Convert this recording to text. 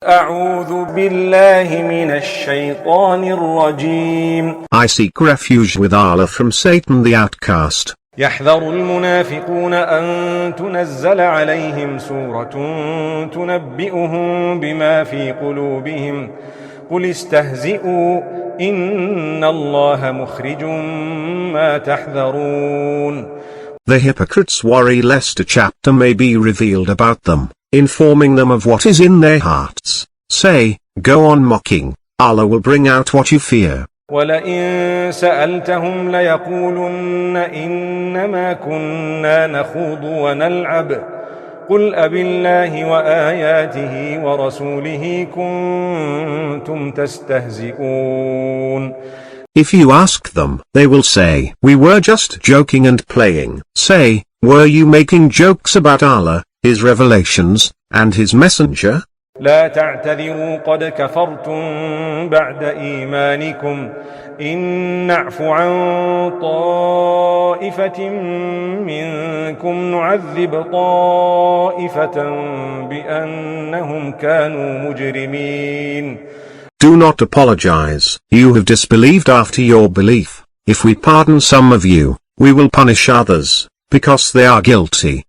أعوذ بالله من الشيطان الرجيم. I seek refuge with Allah from Satan the outcast. يحذر المنافقون أن تنزل عليهم سورة تنبئهم بما في قلوبهم قل استهزئوا إن الله مخرج ما تحذرون. The hypocrites worry lest a chapter may be revealed about them, informing them of what is in their hearts. Say, go on mocking, Allah will bring out what you fear. وَلَئِن سَأَلْتَهُمْ لَيَقُولُنَّ إِنَّمَا كُنَّا نَخُوضُ وَنَلْعَبُ قُلْ أَبِاللَّهِ وَآيَاتِهِ وَرَسُولِهِ كُنتُمْ تَسْتَهْزِئُونَ. If you ask them, they will say, we were just joking and playing. Say, were you making jokes about Allah, His revelations, and His messenger? لا تعتذروا قد كفرتم بعد إيمانكم إن نعف عن طائفة منكم نعذب طائفة بأنهم كانوا مجرمين. Do not apologize. You have disbelieved after your belief. If we pardon some of you, we will punish others, because they are guilty.